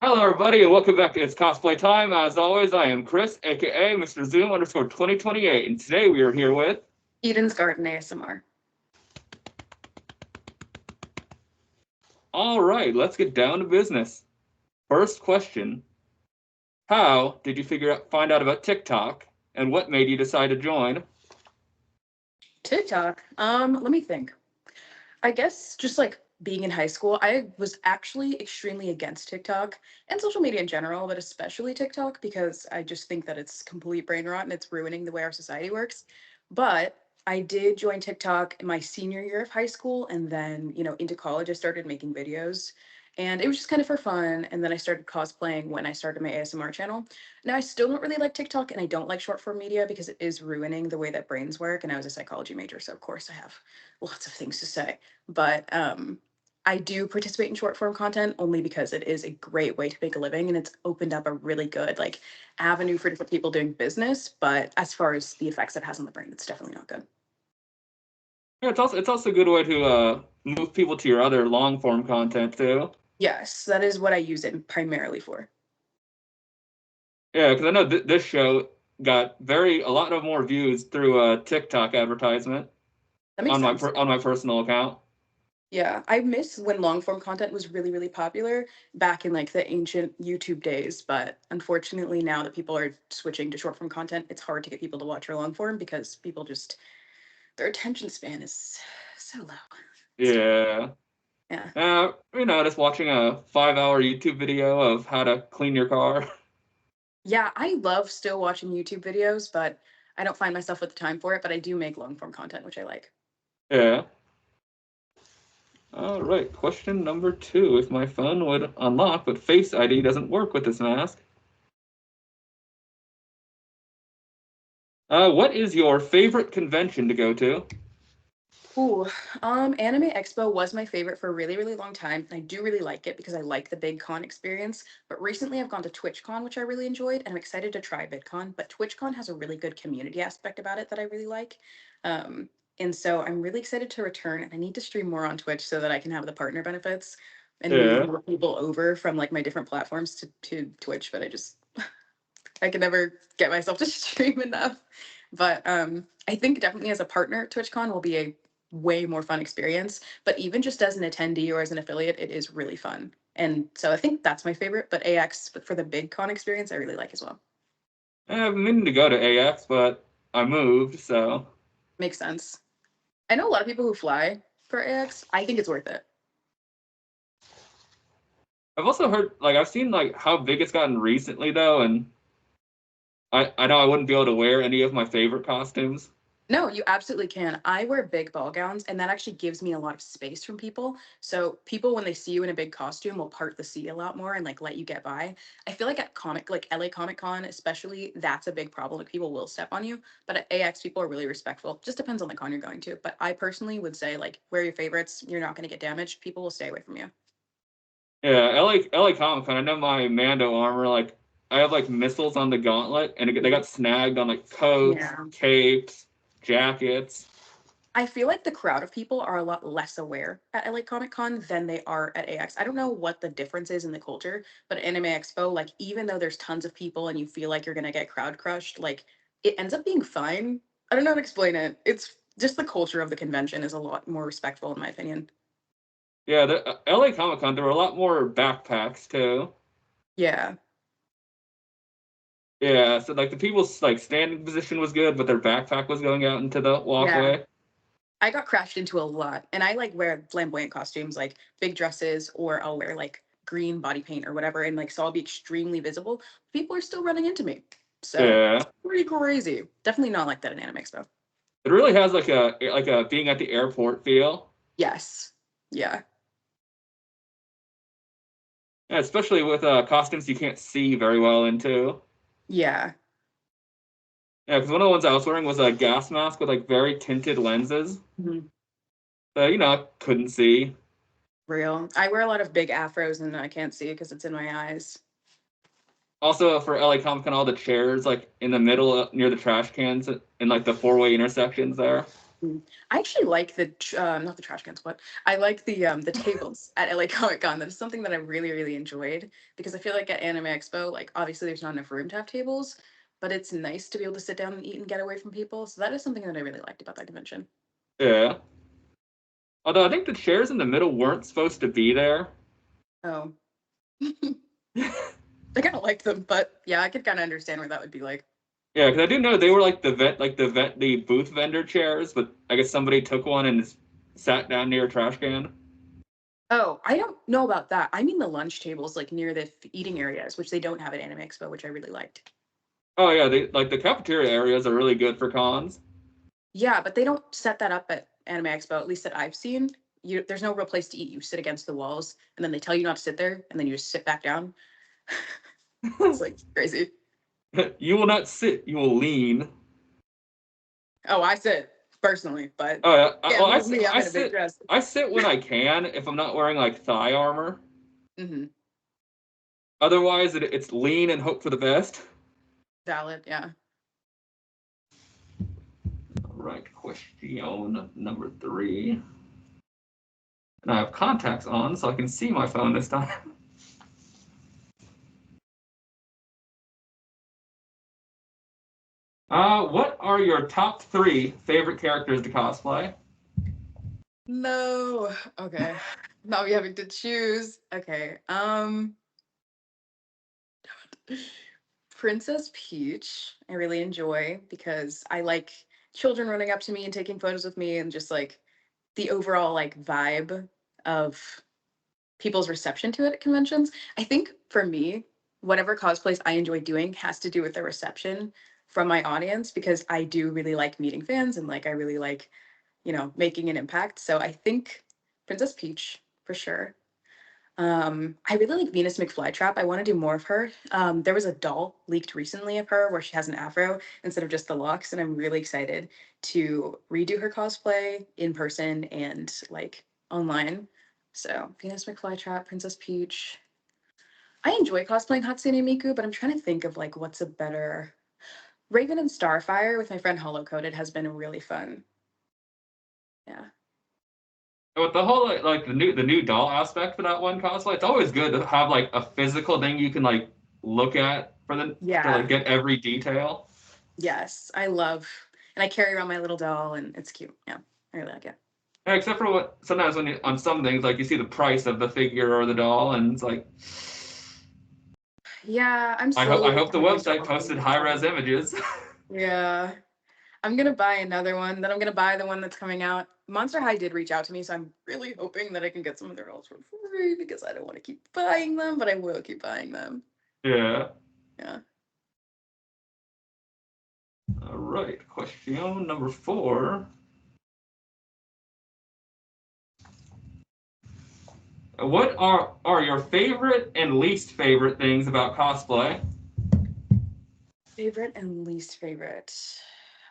Hello, everybody, and welcome back to It's Cosplay Time. As always, I am Chris, aka Mr. Zoom underscore 2028, and today we are here with Edensgardenasmr. All right, let's get down to business. First question: how did you find out about TikTok, and what made you decide to join? TikTok. Let me think. I guess just like being in high school, I was actually extremely against TikTok and social media in general, but especially TikTok because I just think that it's complete brain rot and it's ruining the way our society works. But I did join TikTok in my senior year of high school, and then, into college I started making videos. And it was just kind of for fun. And then I started cosplaying when I started my ASMR channel. Now, I still don't really like TikTok and I don't like short form media because it is ruining the way that brains work. And I was a psychology major, so of course I have lots of things to say. But I do participate in short form content only because it is a great way to make a living and it's opened up a really good like avenue for different people doing business. But as far as the effects it has on the brain, it's definitely not good. Yeah, it's also a good way to move people to your other long form content too. Yes, that is what I use it primarily for. Yeah, because I know this show got a lot of more views through a TikTok advertisement That makes on my sense. on my personal account. Yeah, I miss when long form content was really, really popular back in like the ancient YouTube days. But unfortunately, now that people are switching to short form content, it's hard to get people to watch your long form because people just, their attention span is so low. Yeah. Yeah. Just watching a 5-hour YouTube video of how to clean your car. Yeah, I love still watching YouTube videos, but I don't find myself with the time for it. But I do make long form content, which I like. Yeah. All right. Question number 2. If my phone would unlock, but Face ID doesn't work with this mask. What is your favorite convention to go to? Ooh, Anime Expo was my favorite for a really, really long time. I do really like it because I like the big con experience. But recently I've gone to TwitchCon, which I really enjoyed, and I'm excited to try VidCon. But TwitchCon has a really good community aspect about it that I really like. Um, and so I'm really excited to return, and I need to stream more on Twitch so that I can have the partner benefits and move Yeah. more people over from like my different platforms to Twitch. But I can never get myself to stream enough. But I think definitely as a partner, TwitchCon will be a way more fun experience. But even just as an attendee or as an affiliate, it is really fun. And so I think that's my favorite. But AX, but for the big con experience, I really like as well. I've been meaning to go to AX, but I moved, so. Makes sense. I know a lot of people who fly for AX. I think it's worth it. I've also heard, I've seen, how big it's gotten recently, though, and I know I wouldn't be able to wear any of my favorite costumes. No, you absolutely can. I wear big ball gowns, and that actually gives me a lot of space from people. So people, when they see you in a big costume, will part the sea a lot more and like let you get by. I feel like at like LA Comic Con, especially, that's a big problem. Like people will step on you, but at AX, people are really respectful. Just depends on the con you're going to. But I personally would say like wear your favorites. You're not going to get damaged. People will stay away from you. Yeah, LA Comic Con, I know my Mando armor, I have, missiles on the gauntlet, and they got snagged on, coats, Yeah. capes, jackets. I feel like the crowd of people are a lot less aware at LA Comic Con than they are at AX. I don't know what the difference is in the culture, but at Anime Expo, like even though there's tons of people and you feel like you're gonna get crowd crushed, like it ends up being fine. I don't know how to explain it. It's just the culture of the convention is a lot more respectful, in my opinion. Yeah, the LA Comic Con, there were a lot more backpacks, too. Yeah. Yeah, so, the people's, standing position was good, but their backpack was going out into the Yeah. walkway. I got crashed into a lot. And I like wear flamboyant costumes, like big dresses, or I'll wear like green body paint or whatever. And like, so I'll be extremely visible. People are still running into me. So Yeah. it's pretty crazy. Definitely not like that in Anime Expo. It really has, a being at the airport feel. Yes. Yeah. Yeah, especially with costumes you can't see very well into. Yeah. Yeah, because one of the ones I was wearing was a gas mask with very tinted lenses Mhm. that I couldn't see. Real. I wear a lot of big afros and I can't see it because it's in my eyes. Also for LA Comic Con, all the chairs in the middle near the trash cans in the 4-way intersections there. I actually like not the trash cans, but I like the tables at LA Comic Con. That is something that I really, really enjoyed because I feel like at Anime Expo, like obviously there's not enough room to have tables, but it's nice to be able to sit down and eat and get away from people. So that is something that I really liked about that convention. Yeah. Although I think the chairs in the middle weren't supposed to be there. Oh. I kind of liked them, but yeah, I could kind of understand where that would be like. Yeah, because I do know they were like the booth vendor chairs, but I guess somebody took one and just sat down near a trash can. Oh, I don't know about that. I mean the lunch tables, like near the eating areas, which they don't have at Anime Expo, which I really liked. Oh yeah, they like the cafeteria areas are really good for cons. Yeah, but they don't set that up at Anime Expo, at least that I've seen. There's no real place to eat. You sit against the walls, and then they tell you not to sit there, and then you just sit back down. It's like crazy. You will not sit, you will lean. Oh, I sit personally, but Oh yeah, yeah, well me, I'm in a big dress. I sit when I can if I'm not wearing like thigh armor. Mm-hmm. Otherwise, it's lean and hope for the best. Valid, yeah. All right, question number 3. And I have contacts on, so I can see my phone this time. What are your top 3 favorite characters to cosplay? No. Okay. Now we having to choose. Okay. Princess Peach, I really enjoy because I like children running up to me and taking photos with me and just like the overall like vibe of people's reception to it at conventions. I think for me, whatever cosplays I enjoy doing has to do with the reception from my audience because I do really like meeting fans and like I really like, making an impact. So I think Princess Peach for sure. I really like Venus McFlytrap. I want to do more of her. There was a doll leaked recently of her where she has an afro instead of just the locks, and I'm really excited to redo her cosplay in person and like online. So Venus McFlytrap, Princess Peach. I enjoy cosplaying Hatsune Miku, but I'm trying to think of like what's a better Raven and Starfire with my friend Hollow Coded has been really fun. Yeah. With the whole like the new doll aspect for that one cosplay, it's always good to have like a physical thing you can like look at to Yeah. like get every detail. Yes. I love and I carry around my little doll and it's cute. Yeah. I really like it. Yeah, except for what sometimes when you, on some things like you see the price of the figure or the doll, and it's like Yeah, I'm I slowly hope the becoming website exhausted posted with high res them. images. Yeah. I'm gonna buy another one. Then I'm gonna buy the one that's coming out. Monster High did reach out to me, so I'm really hoping that I can get some of their dolls for free because I don't want to keep buying them, but I will keep buying them. Yeah. Yeah. All right. Question number 4. What are your favorite and least favorite things about cosplay? Favorite and least favorite.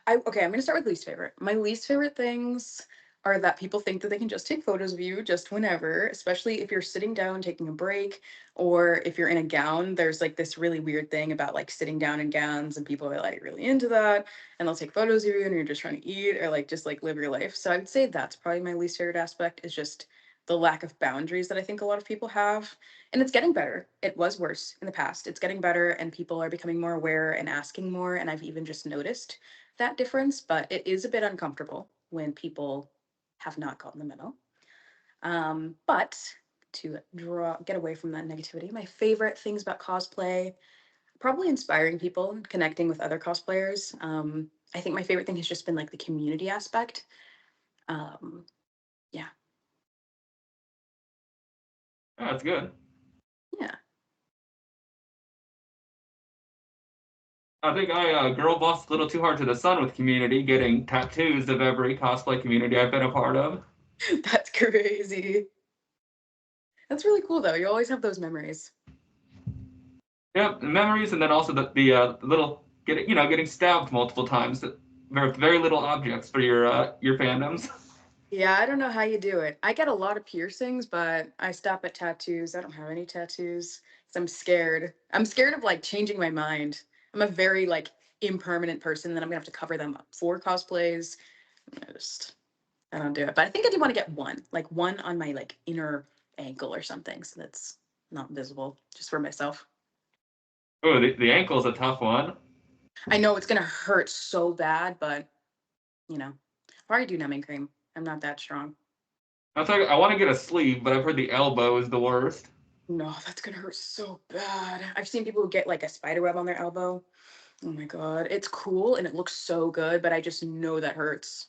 I'm gonna start with least favorite. My least favorite things are that people think that they can just take photos of you just whenever, especially if you're sitting down taking a break or if you're in a gown. There's like this really weird thing about like sitting down in gowns and people are like really into that and they'll take photos of you and you're just trying to eat or like just like live your life. So I would say that's probably my least favorite aspect is just the lack of boundaries that I think a lot of people have. And it's getting better. It was worse in the past. It's getting better and people are becoming more aware and asking more. And I've even just noticed that difference, but it is a bit uncomfortable when people have not gotten the memo. But to get away from that negativity, my favorite things about cosplay, probably inspiring people and connecting with other cosplayers. I think my favorite thing has just been like the community aspect. Um, yeah, Oh, that's good. yeah. I think I girl bossed a little too hard to the sun with community, getting tattoos of every cosplay community I've been a part of. That's crazy. That's really cool though. You always have those memories. Yep, memories, and then also the little getting stabbed multiple times. Very very little objects for your fandoms. Yeah, I don't know how you do it. I get a lot of piercings, but I stop at tattoos. I don't have any tattoos because I'm scared. I'm scared of like changing my mind. I'm a very like impermanent person that I'm gonna have to cover them up for cosplays. I don't do it. But I think I do want to get one, like one on my like inner ankle or something, so that's not visible, just for myself. Oh, the ankle's a tough one. I know it's gonna hurt so bad, but you know, probably do numbing cream. I'm not that strong. I want to get a sleeve, but I've heard the elbow is the worst. No, that's gonna hurt so bad. I've seen people who get like a spider web on their elbow. Oh my god, it's cool and it looks so good, but I just know that hurts.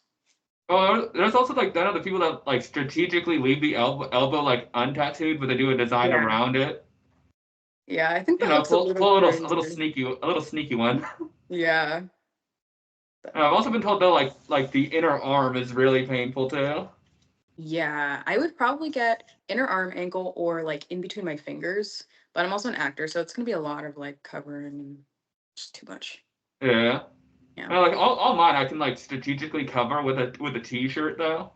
Oh, there's also like none of the people that like strategically leave the elbow like untattooed, but they do a design Yeah. around it. Yeah, I think You that know, looks a little crazy. a little sneaky one. Yeah. I've also been told though, like the inner arm is really painful too. Yeah, I would probably get inner arm, ankle, or like in between my fingers. But I'm also an actor, so it's gonna be a lot of like covering and just too much. Yeah. Yeah, Like all mine, I can like strategically cover with a t-shirt though.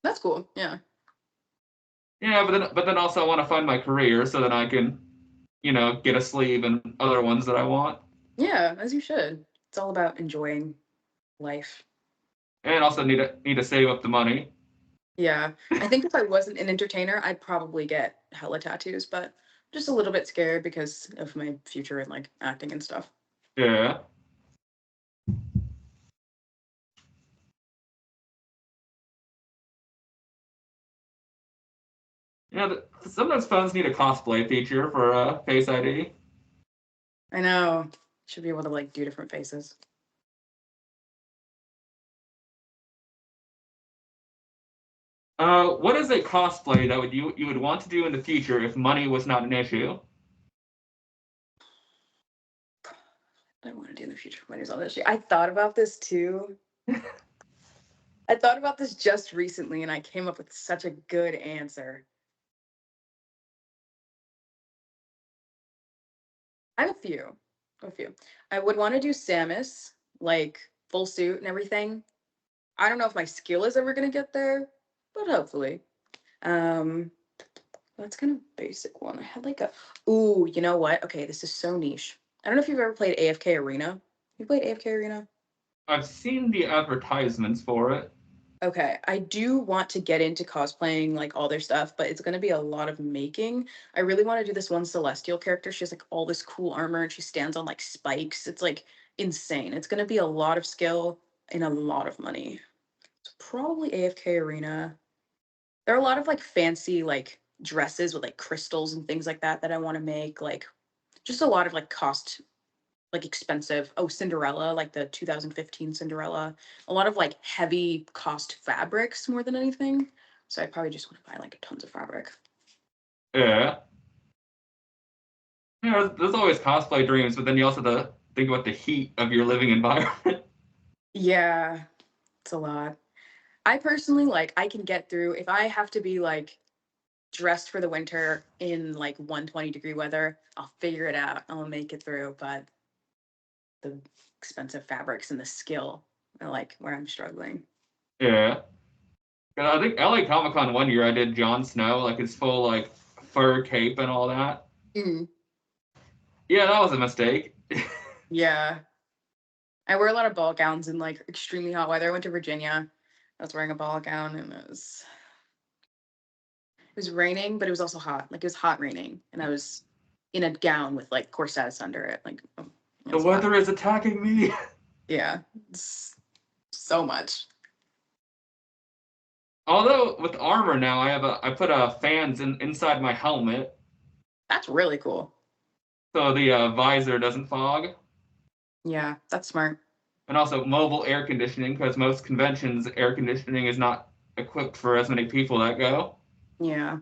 that's cool. Yeah, Yeah, but then also I want to find my career so that I can, you know, get a sleeve and other ones that I want, yeah, as you should. It's all about enjoying life. and also need to save up the money. Yeah, I think if I wasn't an entertainer, I'd probably get hella tattoos, but just a little bit scared because of my future in like acting and stuff. Yeah. Yeah, sometimes phones need a cosplay feature for Face ID. I know. Should be able to like do different faces. What is a cosplay that you would want to do in the future if money was not an issue? I want to do in the future when he's on this shit. I thought about this too. I thought about this just recently and I came up with such a good answer. I have a few. A few. I would want to do Samus, like full suit and everything. I don't know if my skill is ever gonna get there, but hopefully. Um, that's kind of basic one. I had like a ooh, you know what? Okay, this is so niche. I don't know if you've ever played AFK Arena. You played AFK Arena? I've seen the advertisements for it. Okay, I do want to get into cosplaying like all their stuff, but it's going to be a lot of making. I really want to do this one celestial character. She has like all this cool armor and she stands on like spikes. It's like insane. It's going to be a lot of skill and a lot of money. So probably AFK Arena. There are a lot of like fancy like dresses with like crystals and things like that that I want to make. Like just a lot of like cost like expensive. Oh, Cinderella, like the 2015 Cinderella. A lot of like heavy cost fabrics more than anything. So I probably just want to buy like tons of fabric. Yeah. Yeah, there's always cosplay dreams, but then you also have to think about the heat of your living environment. Yeah, it's a lot. I personally like I can get through if I have to be like dressed for the winter in like 120-degree weather, I'll figure it out. I'll make it through, but the expensive fabrics and the skill are like where I'm struggling. Yeah. And I think LA Comic Con one year I did Jon Snow, like his full like fur cape and all that. Mm, Yeah, that was a mistake. yeah. I wear a lot of ball gowns in like extremely hot weather. I went to Virginia. I was wearing a ball gown and it was raining, but it was also hot. Like it was hot raining, and I was in a gown with like corsets under it. Like it The was a lot. weather is attacking me. Yeah, it's so much. Although with armor now, I put fans inside my helmet, That's really cool. so the visor doesn't fog, Yeah, that's smart. and also mobile air conditioning because most conventions air conditioning is not equipped for as many people that go. Yeah.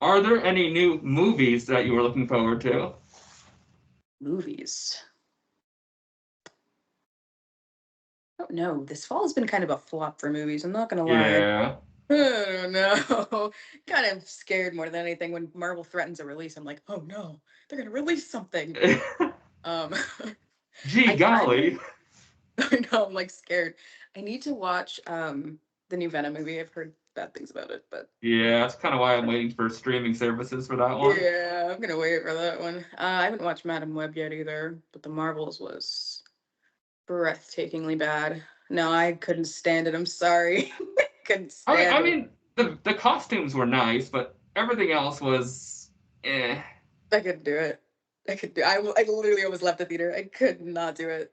Are there any new movies that you were looking forward to? Movies. I don't know. This fall has been kind of a flop for movies. I'm not gonna lie. Yeah. I don't know. Kind of scared more than anything when Marvel threatens a release. I'm like, oh no, they're gonna release something. Um, Gee I kind of golly. I know I'm like scared. I need to watch the new Venom movie. I've heard bad things about it, but Yeah, that's kind of why I'm waiting for streaming services for that one. yeah, I'm gonna wait for that one. I haven't watched Madam Web yet either, but The Marvels was breathtakingly bad. No, I couldn't stand it. I'm sorry. Couldn't stand I it. mean, the costumes were nice, but everything else was, eh. I couldn't do it. I literally almost left the theater. I could not do it.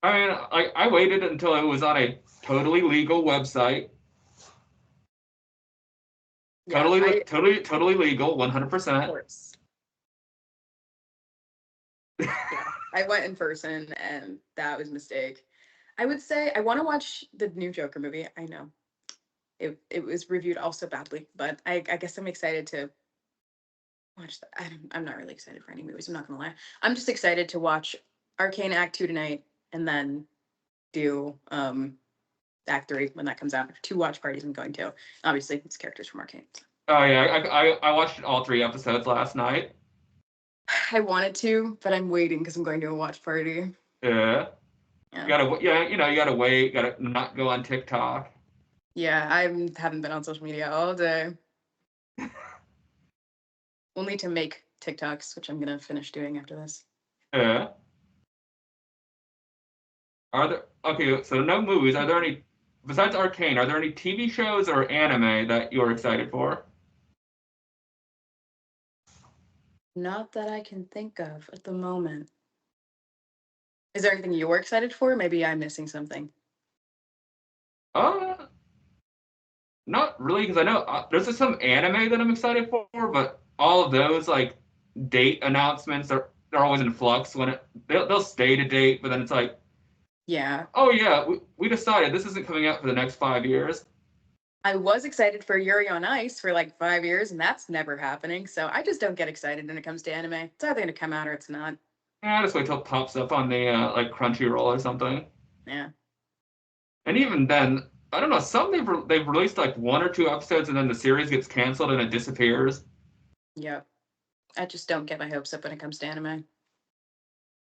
I mean, I waited until it was on a totally legal website. Yeah, I of Totally legal, 100%. course. Yeah, I went in person, and that was a mistake. I would say I want to watch the new Joker movie. I know it was reviewed also badly, but I guess I'm excited to watch that. I'm not really excited for any movies. I'm not gonna lie. I'm just excited to watch Arcane Act 2 tonight, and then do Act 3 when that comes out. 2 watch parties I'm going to. Obviously, it's characters from Arcane. Oh yeah, I watched all 3 episodes last night. I wanted to, but I'm waiting because I'm going to a watch party. Yeah. Yeah. You gotta wait, gotta not go on TikTok. Yeah, I haven't been on social media all day. We'll need to make TikToks, which I'm gonna finish doing after this. Yeah. Okay, so no movies. Are there any, besides Arcane, are there any TV shows or anime that you're excited for? Not that I can think of at the moment. Is there anything you're excited for? Maybe I'm missing something. Uh, Not really, because I know there's just some anime that I'm excited for, but all of those like date announcements they're always in flux when they'll stay to date, but then it's like, Yeah. oh yeah, we decided this isn't coming out for the next 5 years. I was excited for Yuri on Ice for like 5 years, and that's never happening. So I just don't get excited when it comes to anime. It's either going to come out or it's not. Yeah, just wait till it pops up on the like Crunchyroll or something. Yeah. And even then, I don't know. Some they've released like 1 or 2 episodes, and then the series gets canceled and it disappears. Yep. I just don't get my hopes up when it comes to anime.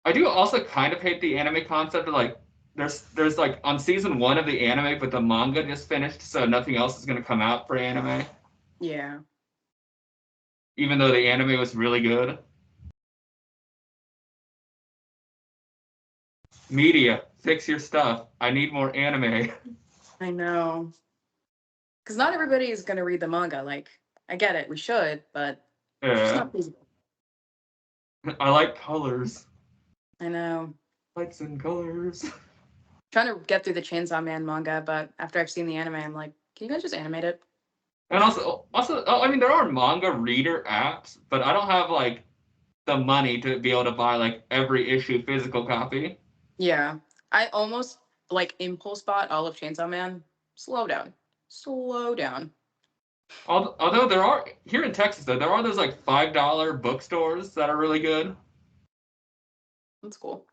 I do also kind of hate the anime concept of like there's like on season 1 of the anime, but the manga just finished, so nothing else is going to come out for anime, Yeah. even though the anime was really good. Media, fix your stuff. I need more anime. I know. Because not everybody is going to read the manga. Like, I get it. We should, but it's just Yeah, not feasible. I like colors, I know. lights and colors. Trying to get through the Chainsaw Man manga, but after I've seen the anime, I'm like, can you guys just animate it? And I mean, there are manga reader apps, but I don't have like the money to be able to buy like every issue physical copy. Yeah. I almost like impulse bought all of Chainsaw Man. Slow down. Slow down. Although there are here in Texas though, there are those like $5 bookstores that are really good. That's cool.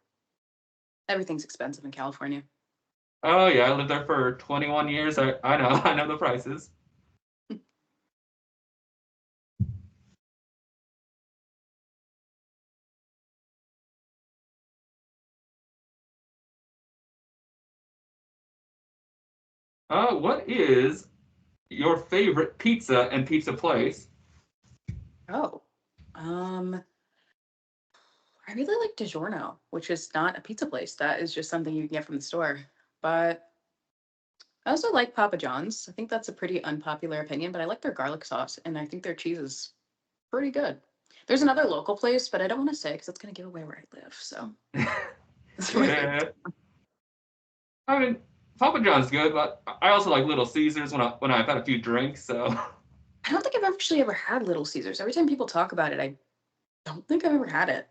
Everything's expensive in California. Oh yeah, I lived there for 21 years. I know I know the prices. What is your favorite pizza and pizza place? Oh. Um, I really like DiGiorno, which is not a pizza place. That is just something you can get from the store. But I also like Papa John's. I think that's a pretty unpopular opinion, but I like their garlic sauce, and I think their cheese is pretty good. There's another local place, but I don't want to say because it's going to give away where I live. So that's my favorite. Yeah, I mean Papa John's good, but I also like Little Caesars when I've had a few drinks. So I don't think I've actually ever had Little Caesars. Every time people talk about it, I don't think I've ever had it.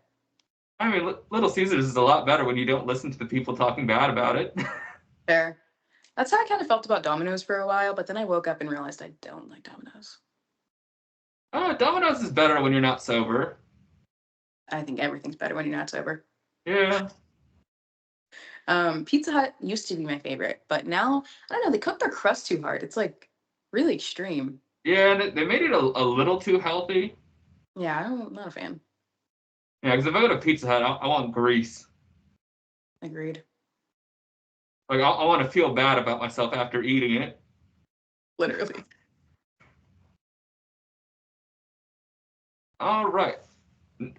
I mean Little Caesars is a lot better when you don't listen to the people talking bad about it. Fair. That's how I kind of felt about Domino's for a while, but then I woke up and realized I don't like Domino's. Domino's is better when you're not sober. I think everything's better when you're not sober. Yeah. Pizza Hut used to be my favorite, but now I don't know. They cook their crust too hard. It's like really extreme. Yeah, and they made it a little too healthy. Yeah, I'm not a fan. Yeah, because if I go to Pizza Hut, I want grease. Agreed. Like I want to feel bad about myself after eating it. Literally. All right.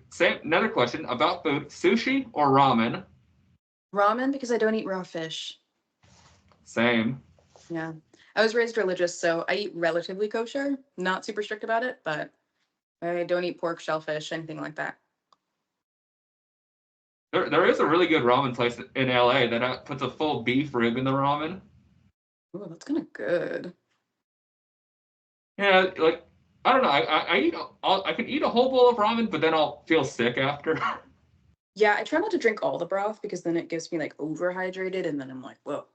Same. Another question about food: sushi or ramen? Ramen because I don't eat raw fish. Same. Yeah. I was raised religious, so I eat relatively kosher. Not super strict about it, but I don't eat pork, shellfish, anything like that. There is a really good ramen place in LA that puts a full beef rib in the ramen. Ooh, that's kind of good. Yeah, like I don't know. I eat. I can eat a whole bowl of ramen, but then I'll feel sick after. Yeah, I try not to drink all the broth because then it gives me like overhydrated, and then I'm like, whoa,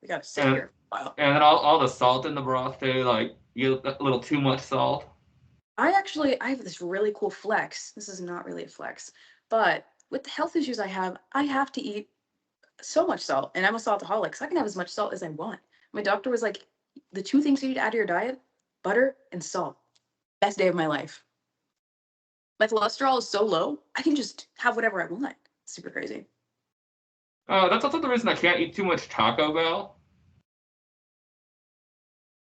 we gotta sit and here for a while. and then all the salt in the broth too. Like you get a little too much salt. I have this really cool flex. This is not really a flex, but with the health issues I have to eat so much salt, and I'm a saltaholic, so I can have as much salt as I want. My doctor was like, the two things you need to add to your diet, butter and salt. Best day of my life. My cholesterol is so low, I can just have whatever I want. Super crazy. That's also the reason I can't eat too much Taco Bell.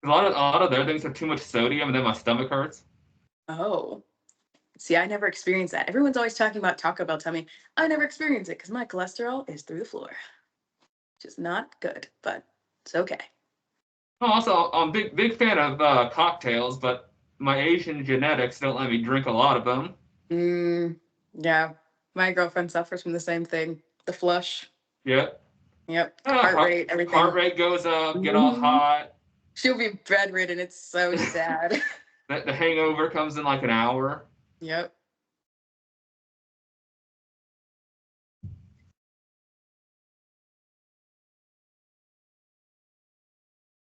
A lot of their things have too much sodium, and then my stomach hurts. Oh, see, I never experienced that. Everyone's always talking about Taco Bell tummy. I never experienced it because my cholesterol is through the floor. Just not good, but it's okay. Also, I'm big fan of cocktails, but my Asian genetics don't let me drink a lot of them. Yeah, my girlfriend suffers from the same thing. The flush. Yeah. Yep, Uh, heart heart, rate, heart everything. rate goes up, get all Mhm. hot. She'll be bedridden. It's so sad. The hangover comes in like an hour. Yep.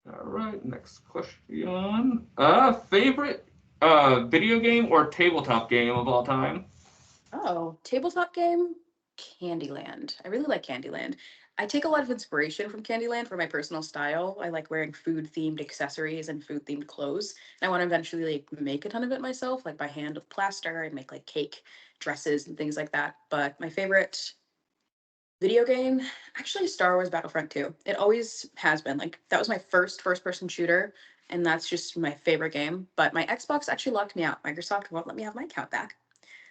All right, next question. Favorite video game or tabletop game of all time? Oh, tabletop game? Candyland. I really like Candyland. I take a lot of inspiration from Candyland for my personal style. I like wearing food themed accessories and food themed clothes. And I want to eventually like make a ton of it myself, like by hand with plaster and make like cake dresses and things like that. But my favorite video game, actually Star Wars Battlefront 2. It always has been. Like that was my first person shooter, and that's just my favorite game. But my Xbox actually locked me out. Microsoft won't let me have my account back.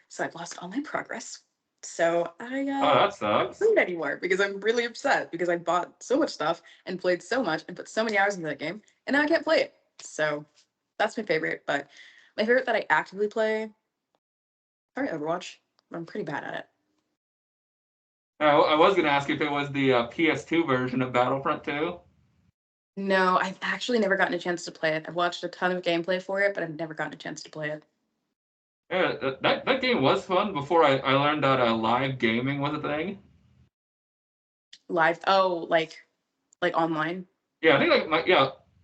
So I've lost all my progress. So Oh, that can't play sucks. it anymore because I'm really upset because I bought so much stuff and played so much and put so many hours into that game, and now I can't play it. So that's my favorite. But my favorite that I actively play, probably Overwatch. I'm pretty bad at it. I was gonna ask if it was the PS2 version of Battlefront 2. No, I've actually never gotten a chance to play it. I've watched a ton of gameplay for it, but I've never gotten a chance to play it. Yeah, that game was fun before I learned that live gaming was a thing. Live, oh, like online. Yeah, I think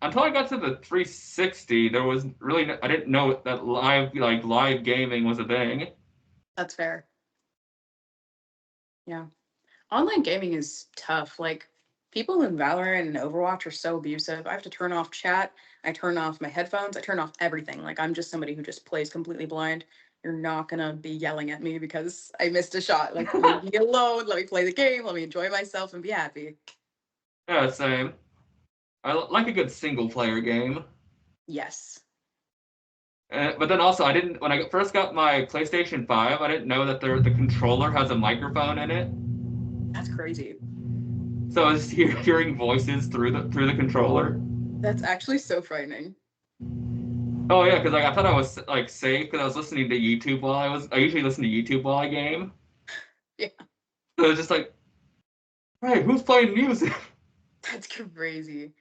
until I got to the 360, there was really I didn't know that live gaming was a thing. That's fair. Yeah. Online gaming is tough. Like people in Valorant and Overwatch are so abusive. I have to turn off chat. I turn off my headphones. I turn off everything. Like I'm just somebody who just plays completely blind. You're not gonna be yelling at me because I missed a shot. Like leave me alone. Let me play the game. Let me enjoy myself and be happy. Yeah, same. I like a good single player game. Yes, But then also, I didn't when I first got my PlayStation 5, I didn't know that the controller has a microphone in it. that's crazy. So I was hearing voices through the controller. That's actually so frightening. Oh yeah, because like I thought I was like safe because I was listening to YouTube I usually listen to YouTube while I game. Yeah, So it was just like, hey, who's playing music? that's crazy.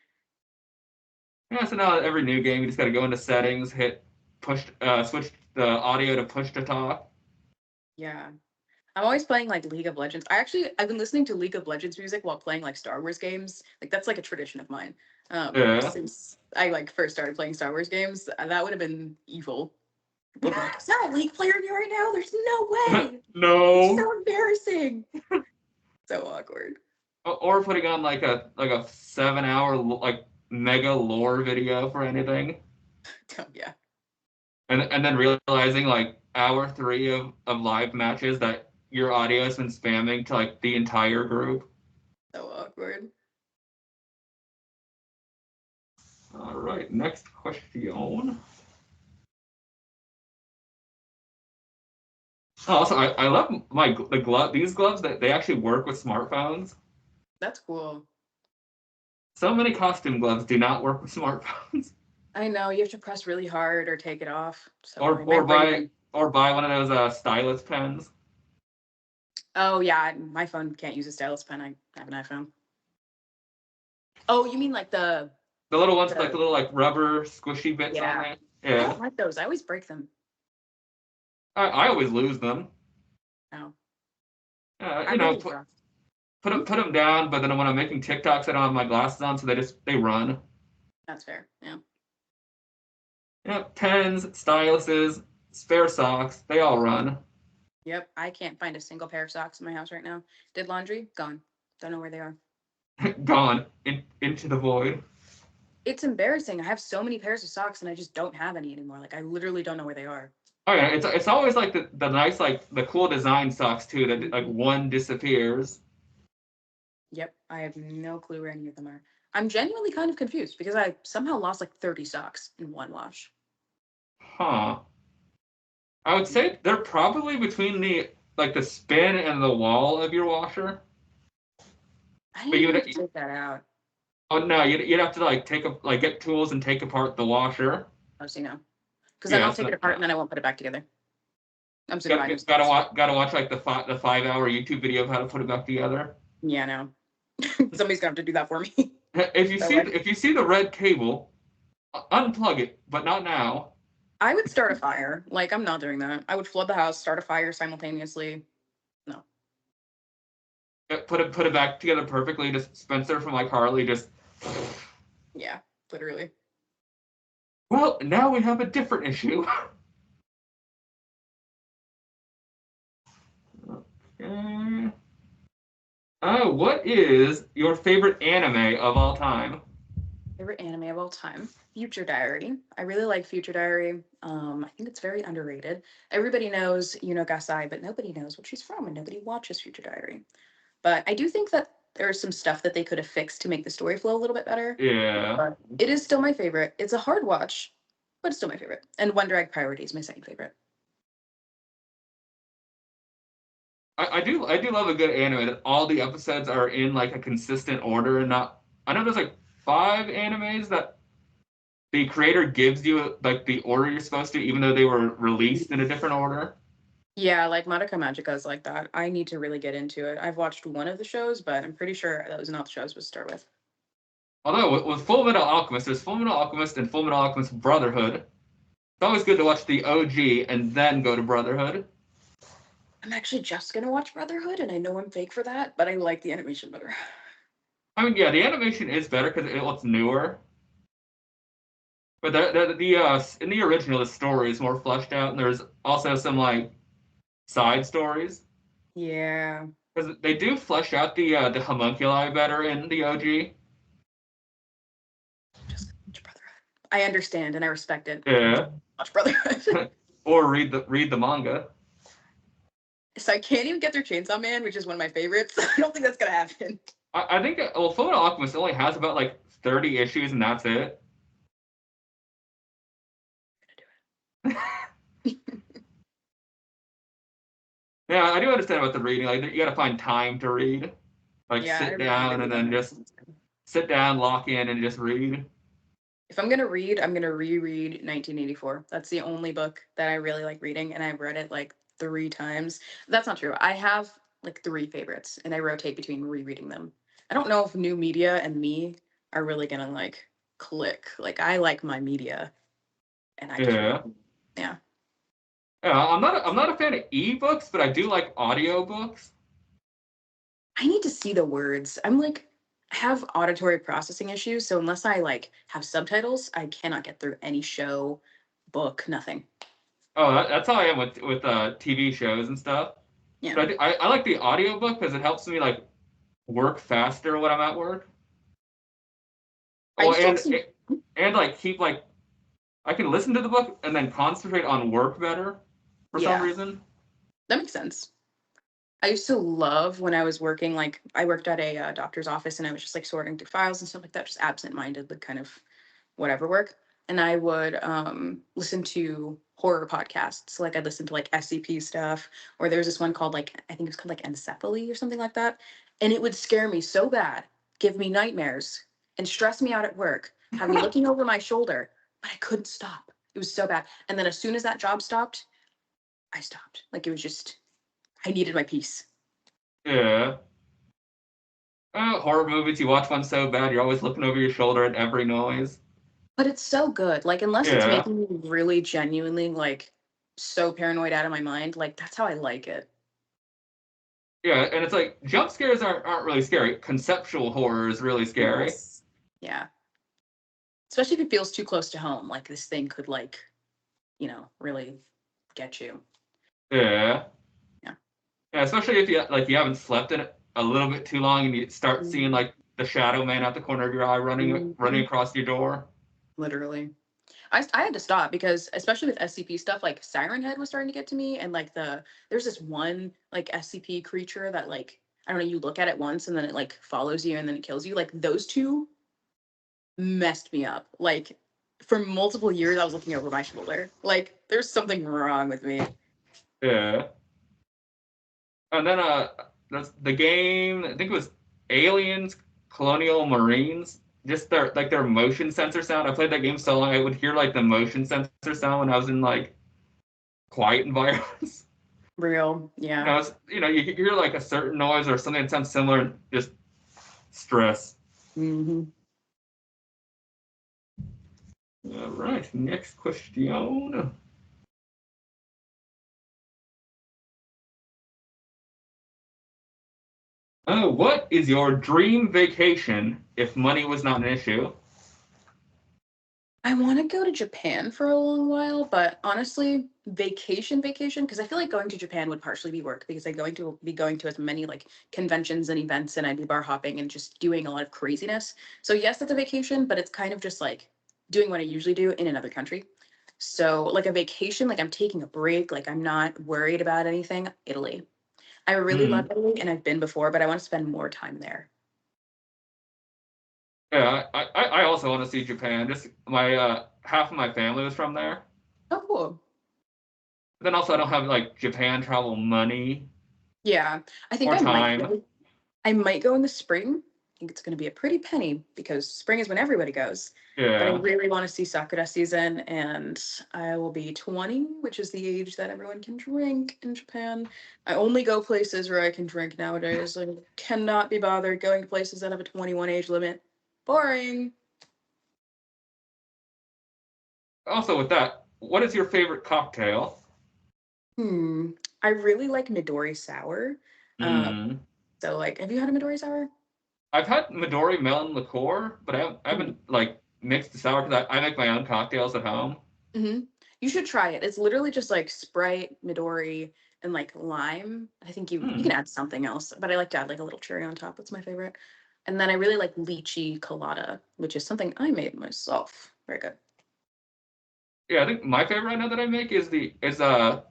Yeah, so now every new game you just gotta go into settings, hit switch the audio to push to talk. Yeah. I'm always playing like League of Legends. I've been listening to League of Legends music while playing like Star Wars games. Like that's like a tradition of mine. Yeah. Since I like first started playing Star Wars games, that would have been evil. People would be like, "Is that a League player in you right now? There's no way. It's No. so embarrassing." So awkward. Or putting on like a 7 hour like mega lore video for anything, Yeah, and then realizing like hour three of live matches that your audio has been spamming to like the entire group. so awkward. All right, next question. Oh, also, I love the glove. These gloves that they actually work with smartphones. That's cool. So many costume gloves do not work with smartphones. I know you have to press really hard or take it off. So or annoying. My or brain buy wouldn't. or buy one of those stylus pens. Oh yeah, my phone can't use a stylus pen. I have an iPhone. Oh, you mean like The little ones with like the the little like rubber squishy bits on yeah. there. I Yeah. don't like those. I always break them. I always lose them. No, You I'm know, really put rough. put Hmm? them, put them down, but then when I'm making TikToks, I don't have my glasses on, so they run. That's fair. Yeah. Yeah, pens, styluses, spare socks, they all run. Yep. I can't find a single pair of socks in my house right now. Did laundry? Gone. Don't know where they are. Gone into the void. It's embarrassing. I have so many pairs of socks and I just don't have any anymore. Like I literally don't know where they are. Oh yeah, it's always like the nice like the cool design socks too that like Mhm. one disappears. Yep. I have no clue where any of them are. I'm genuinely kind of confused because I somehow lost like 30 socks in one wash. Huh. I would say they're probably between the like the spin and the wall of your washer. I But didn't you even have would to take that out. oh no, you'd have to like get tools and take apart the washer. Oh, so you know. Because then I'll Yes, take it apart and then I won't put it back together. I'm sick of buying those things. gotta watch like the 5 hour YouTube video of how to put it back together. Yeah, no. Somebody's gonna have to do that for me. So like If you see the red cable, unplug it, but not now. I would start a fire. Like I'm not doing that. I would flood the house, start a fire simultaneously. No. Put it back together perfectly. Just Spencer from like Harley. Just Yeah, literally. well, now we have a different issue. Okay. What is your favorite anime of all time? Favorite anime of all time. Future Diary. I really like Future Diary. I think it's very underrated. Everybody knows Gasai, but nobody knows what she's from and nobody watches Future Diary. But I do think that there's some stuff that they could have fixed to make the story flow a little bit better. Yeah, But it is still my favorite. It's a hard watch, but it's still my favorite. And One Drag Priority is my second favorite. I do love a good anime that all the episodes are in like a consistent order and not. I know there's like 5 animes that the creator gives you like the order you're supposed to, even though they were released in a different order. Yeah, like Madoka Magica is like that. I need to really get into it. I've watched one of the shows, but I'm pretty sure that was not the show I was supposed to start with. Although with Full Metal Alchemist, there's Full Metal Alchemist and Full Metal Alchemist Brotherhood. It's always good to watch the OG and then go to Brotherhood. I'm actually just gonna watch Brotherhood, and I know I'm fake for that, but I like the animation better. I mean, yeah, the animation is better because it looks newer. But in the original, the story is more fleshed out, and there's also some like side stories Yeah, because they do flesh out the homunculi better in the OG. just watch Brotherhood. I understand and I respect it. Yeah, Watch Brotherhood. or read the manga. So I can't even get through Chainsaw Man, which is one of my favorites. I don't think that's gonna happen. I think well, Fullmetal Alchemist only has about like 30 issues, and that's it. Yeah, I do understand about the reading. Like you got to find time to read. Like Yeah, I sit really need to down do and that then more. just sit down, lock in, and just read. If I'm gonna read, I'm gonna reread 1984. That's the only book that I really like reading, and I've read it like 3 times. That's not true. I have like 3 favorites, and I rotate between rereading them. I don't know if new media and me are really gonna like click. Like I like my media, and I just read. Yeah. Yeah, Yeah, I'm not a fan of ebooks, but I do like audiobooks. I need to see the words. I'm like I have auditory processing issues, so unless I like have subtitles, I cannot get through any show, book, nothing. Oh, that's how I am with TV shows and stuff. Yeah. But I like the audiobook because it helps me like work faster when I'm at work. I Oh, used to listen. and like keep like I can listen to the book and then concentrate on work better for some Yeah, reason. that makes sense. I used to love when I was working, like I worked at a doctor's office and I was just like sorting through files and stuff like that, just absent-minded, like kind of whatever work, and I would listen to horror podcasts. Like I'd listen to like SCP stuff, or there was this one called like I think it was called like Encephaly or something like that, and it would scare me so bad, give me nightmares, and stress me out at work, have me looking over my shoulder, but I couldn't stop. It was so bad. And then as soon as that job stopped, I stopped. Like it was just I needed my peace. Yeah. Horror movies, you watch one so bad, you're always looking over your shoulder at every noise. But it's so good. Like unless it's Yeah. making me really genuinely like so paranoid out of my mind, like that's how I like it. Yeah, and it's like jump scares aren't really scary. Conceptual horror is really scary. Yes. Yeah. Especially if it feels too close to home. Like this thing could like, really get you. Yeah. Yeah. Yeah, especially if you haven't slept in it a little bit too long and you start seeing like the shadow man out the corner of your eye running Mhm. across your door. Literally. I had to stop because especially with SCP stuff, like Siren Head was starting to get to me, and like there's this one like SCP creature that like I don't know, you look at it once and then it like follows you and then it kills you. Like those two messed me up. Like for multiple years I was looking over my shoulder. Like there's something wrong with me. Yeah. And then there's the game, I think it was Aliens Colonial Marines. Just their motion sensor sound. I played that game so long I would hear like the motion sensor sound when I was in like quiet environments. Real. Yeah. You hear like a certain noise or something that sounds similar and just stress. Hmm. All right, next question. What is your dream vacation if money was not an issue? I want to go to Japan for a long while, but honestly, vacation, because I feel like going to Japan would partially be work because I'm going to be going to as many like conventions and events and I'd be bar hopping and just doing a lot of craziness. So yes, it's a vacation, but it's kind of just like doing what I usually do in another country. So like a vacation, like I'm taking a break, like I'm not worried about anything. Italy. I really love Hmm. Italy and I've been before, but I want to spend more time there. Yeah, I also want to see Japan. Just my half of my family was from there. Oh, cool. But then also I don't have like Japan travel money Yeah, I think or I might time. go. I might go in the spring. I think it's going to be a pretty penny because spring is when everybody goes. But I Yeah. really want to see Sakura season, and I will be 20, which is the age that everyone can drink in Japan. I only go places where I can drink nowadays. I cannot be bothered going to places that have a 21 age limit. Boring. Also with that, what is your favorite cocktail? I really like Midori sour. Um, Hmm. so like, have you had a Midori sour? I've had Midori melon liqueur, but I haven't like mixed the sour because I make my own cocktails at home. Hmm. You should try it. It's literally just like Sprite, Midori, and like lime. I think you can Hmm. add something else, but I like to add like a little cherry on top. That's my favorite. And then I really like lychee colada, which is something I made myself. Very good. Yeah, I think my favorite right now that I make is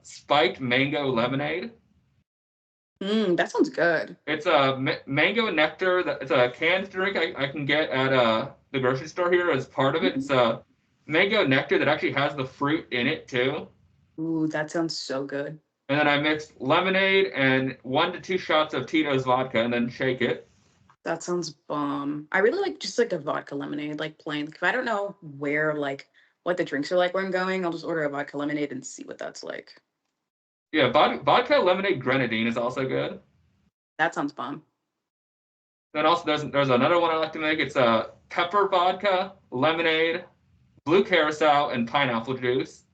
spiked mango lemonade. That sounds good. It's a mango nectar. It's a canned drink I can get at the grocery store here as part of it. It's Mhm. a mango nectar that actually has the fruit in it too. Ooh, that sounds so good. And then I mixed lemonade and 1 to 2 shots of Tito's vodka and then shake it. That sounds bomb. I really like just like a vodka lemonade, like plain. Like, if I don't know where like what the drinks are like where I'm going, I'll just order a vodka lemonade and see what that's like. Yeah, vodka lemonade grenadine is also good. That sounds bomb. Then also there's another one I like to make. It's a pepper vodka, lemonade, blue curacao, and pineapple juice.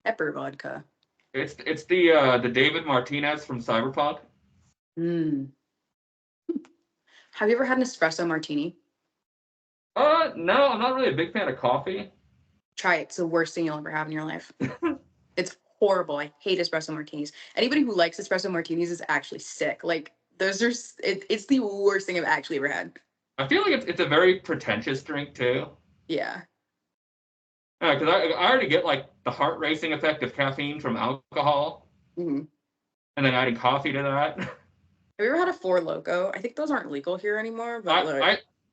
Pepper vodka. It's the David Martinez from Cyberpunk. Mm. Have you ever had an espresso martini? No, I'm not really a big fan of coffee. Try it. It's the worst thing you'll ever have in your life. It's horrible. I hate espresso martinis. Anybody who likes espresso martinis is actually sick. Like those are it's the worst thing I've actually ever had. I feel like it's a very pretentious drink too. Yeah. Because I already get like the heart racing effect of caffeine from alcohol, Hmm. and then adding coffee to that. Have you ever had a Four Loco? I think those aren't legal here anymore, but I like,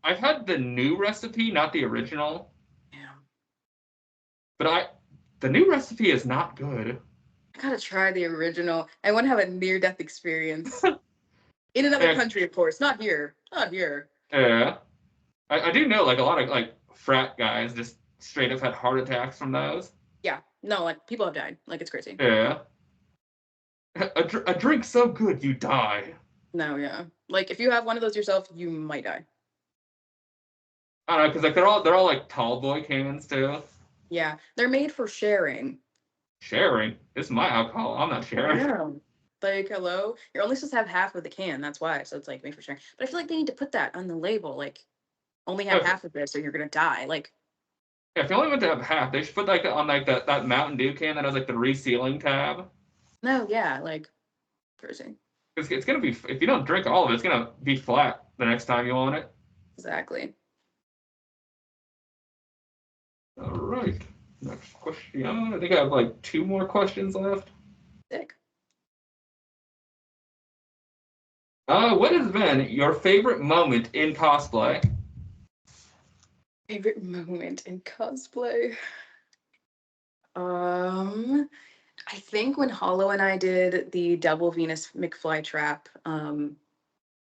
I I've had the new recipe, not the original. yeah. But the new recipe is not good. I gotta try the original. I want to have a near-death experience in another Yeah, country, of course. Not here. Not here. yeah. I do know like a lot of like frat guys just straight up had heart attacks from those. Yeah. No, like people have died. Like it's crazy. Yeah. A drink so good you die. No, yeah. Like if you have one of those yourself, you might die. I don't know, because like they're all like tall boy cans too. Yeah. They're made for sharing. Sharing. This is my alcohol. I'm not sharing. Yeah. Like, hello? You're only supposed to have half of the can. That's why. So it's like made for sharing. But I feel like they need to put that on the label. Like, only have If, half of this or you're gonna die. Like, if you only want to have half, they should put like on like that Mountain Dew can that has like the resealing tab. no, yeah, like crazy. Because it's gonna be if you don't drink all of it, it's gonna be flat the next time you want it. Exactly. All right. Next question. I think I have like 2 more questions left. Sick. What has been your favorite moment in cosplay? Favorite moment in cosplay. I think when Hollow and I did the double Venus McFly trap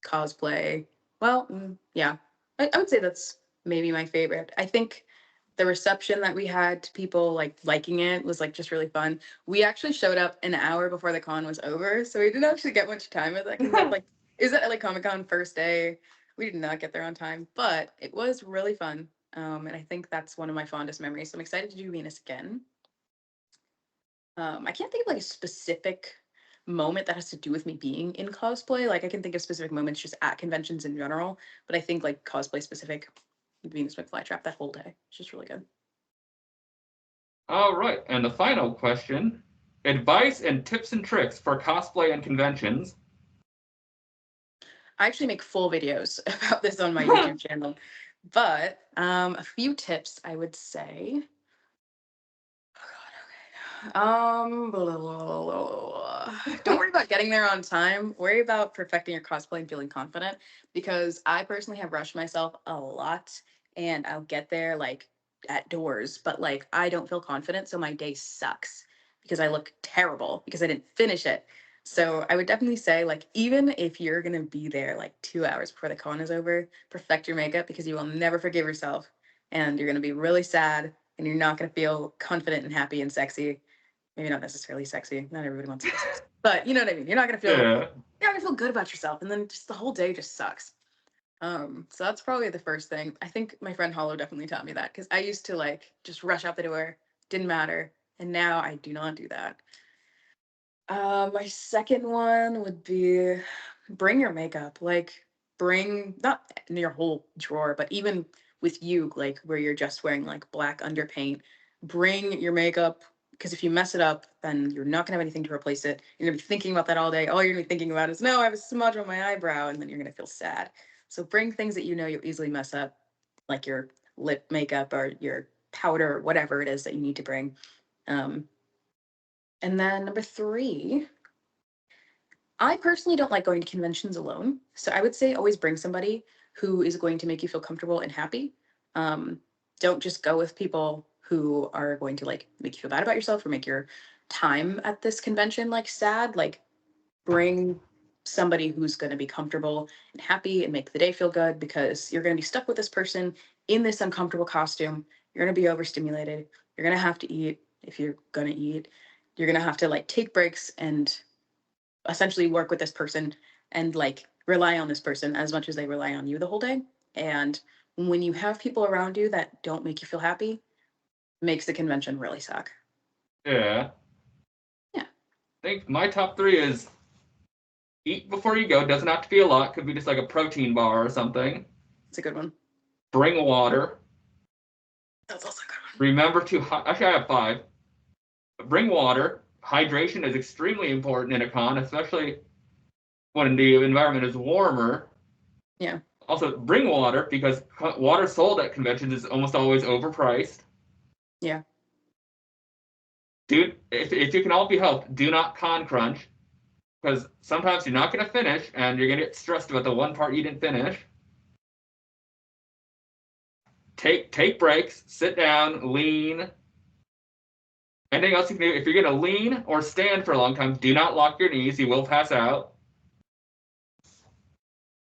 cosplay. Well, yeah, I would say that's maybe my favorite. I think the reception that we had to people like liking it was like just really fun. We actually showed up an hour before the con was over, so we didn't actually get much time with it because that like is at like Comic Con first day. We did not get there on time, but it was really fun. And I think that's one of my fondest memories. So I'm excited to do Venus again. I can't think of like a specific moment that has to do with me being in cosplay. Like I can think of specific moments just at conventions in general, but I think like cosplay specific, Venus McFlytrap that whole day. It's just really good. All right. And the final question: advice and tips and tricks for cosplay and conventions. I actually make full videos about this on my YouTube channel, but a few tips I would say. Blah, blah, blah, blah. Don't worry about getting there on time. Worry about perfecting your cosplay and feeling confident because I personally have rushed myself a lot and I'll get there like at doors, but like I don't feel confident. So my day sucks because I look terrible because I didn't finish it. So I would definitely say, like, even if you're gonna be there like 2 hours before the con is over, perfect your makeup because you will never forgive yourself and you're gonna be really sad and you're not gonna feel confident and happy and sexy. Maybe not necessarily sexy. Not everybody wants to be sexy. But you know what I mean. Yeah. You're not gonna feel good about yourself. And then just the whole day just sucks. So that's probably the first thing. I think my friend Hollow definitely taught me that because I used to like just rush out the door, didn't matter. And now I do not do that. My second one would be bring your makeup. Like bring not in your whole drawer, but even with you, like where you're just wearing like black underpaint, bring your makeup because if you mess it up, then you're not gonna have anything to replace it. You're gonna be thinking about that all day. All you're gonna be thinking about is no, I have a smudge on my eyebrow, and then you're gonna feel sad. So bring things that you know you'll easily mess up, like your lip makeup or your powder, whatever it is that you need to bring. Um, and then number three, I personally don't like going to conventions alone. So I would say always bring somebody who is going to make you feel comfortable and happy. Um, don't just go with people who are going to like make you feel bad about yourself or make your time at this convention like sad. Like bring somebody who's going to be comfortable and happy and make the day feel good because you're going to be stuck with this person in this uncomfortable costume. You're going to be overstimulated. You're going to have to eat if you're going to eat. You're going to have to like take breaks and essentially work with this person and like rely on this person as much as they rely on you the whole day. And when you have people around you that don't make you feel happy, it makes the convention really suck. Yeah. Yeah, I think my top 3 is eat before you go. Doesn't have to be a lot. Could be just like a protein bar or something. it's a good one. Bring water. That's also a good one. Remember to actually I have 5. Bring water. Hydration is extremely important in a con, especially when the environment is warmer. Yeah. Also, bring water because water sold at conventions is almost always overpriced. Yeah. Dude, if you can all be helped, do not con crunch because sometimes you're not going to finish and you're going to get stressed about the one part you didn't finish. Take breaks, sit down, lean, Anything else you can do? If you're going to lean or stand for a long time, do not lock your knees. You will pass out.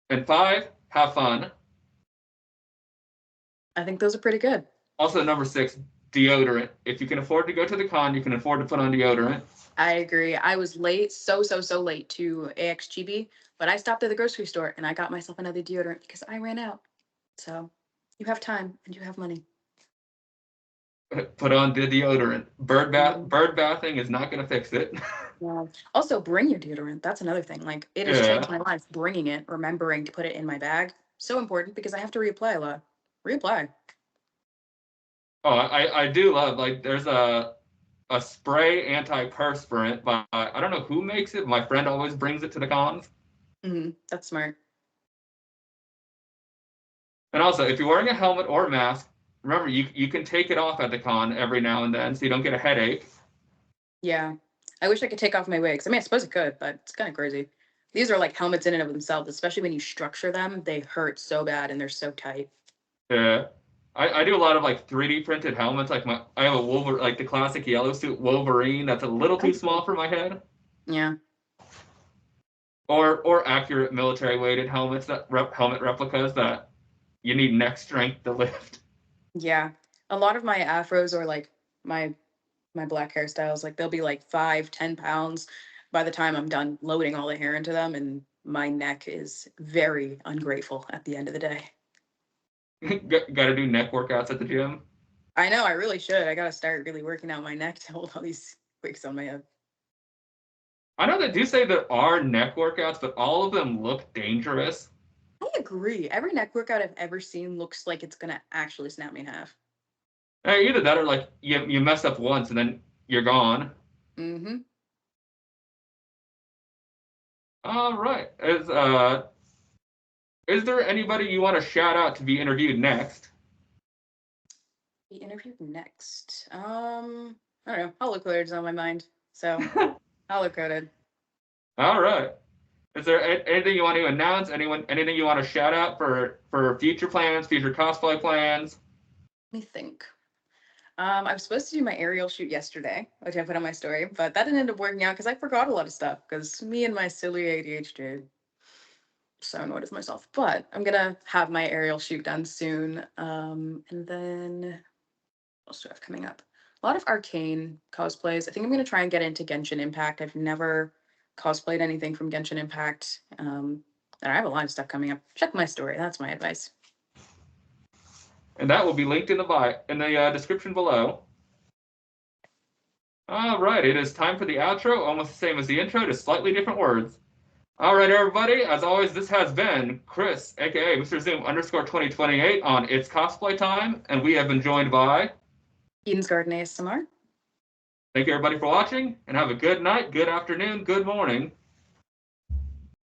And 5, have fun. I think those are pretty good. Also, number 6, deodorant. If you can afford to go to the con, you can afford to put on deodorant. I agree. I was late, so late to AXGB, but I stopped at the grocery store and I got myself another deodorant because I ran out. So you have time and you have money. Put on the deodorant. Mhm. Bird bathing is not going to fix it. Yeah. Also, bring your deodorant. That's another thing. Like, it has changed Yeah. my life. Bringing it, remembering to put it in my bag, so important because I have to reapply a lot. Reapply. Oh, I do love, like, there's a spray antiperspirant by, I don't know who makes it. My friend always brings it to the cons. That's smart. And also, if you're wearing a helmet or a mask, remember you can take it off at the con every now and then so you don't get a headache. Yeah. I wish I could take off my wigs. I mean, I suppose it could, but it's kind of crazy. These are like helmets in and of themselves, especially when you structure them. They hurt so bad and they're so tight. Yeah. I do a lot of like 3D printed helmets. Like I have a Wolverine, like the classic yellow suit Wolverine that's a little too That's small cool. for my head. Yeah. Or accurate military weighted helmets helmet replicas that you need neck strength to lift. Yeah. A lot of my afros or like my black hairstyles, like they'll be like 5, 10 pounds by the time I'm done loading all the hair into them, and my neck is very ungrateful at the end of the day. Got to do neck workouts at the gym. I know I really should. I gotta start really working out my neck to hold all these wigs on my head. I know they do say there are neck workouts, but all of them look dangerous. I agree. Every neck workout I've ever seen looks like it's gonna actually snap me in half. Either that or like you mess up once and then you're gone. Mm-hmm. All right. Is there anybody you want to shout out to be interviewed next? Be interviewed next. I don't know. I'll look later. It's on my mind. So I'll look at it. All right. Is there anything you want to announce? Anything you want to shout out for future plans, future cosplay plans? Let me think. I was supposed to do my aerial shoot yesterday, which I put on my story, but that didn't end up working out because I forgot a lot of stuff because me and my silly ADHD. So annoyed with myself. But I'm gonna have my aerial shoot done soon. And then what else do I have coming up? A lot of arcane cosplays. I think I'm gonna try and get into Genshin Impact. I've never cosplayed anything from Genshin Impact. And I have a lot of stuff coming up. Check my story. That's my advice. And that will be linked in the description below. All right, it is time for the outro, almost the same as the intro, just slightly different words. All right, everybody. As always, this has been Chris, aka Mr. Zoom _2028 on It's Cosplay Time, and we have been joined by. Edensgardenasmr. Thank you, everybody, for watching, and have a good night, good afternoon, good morning.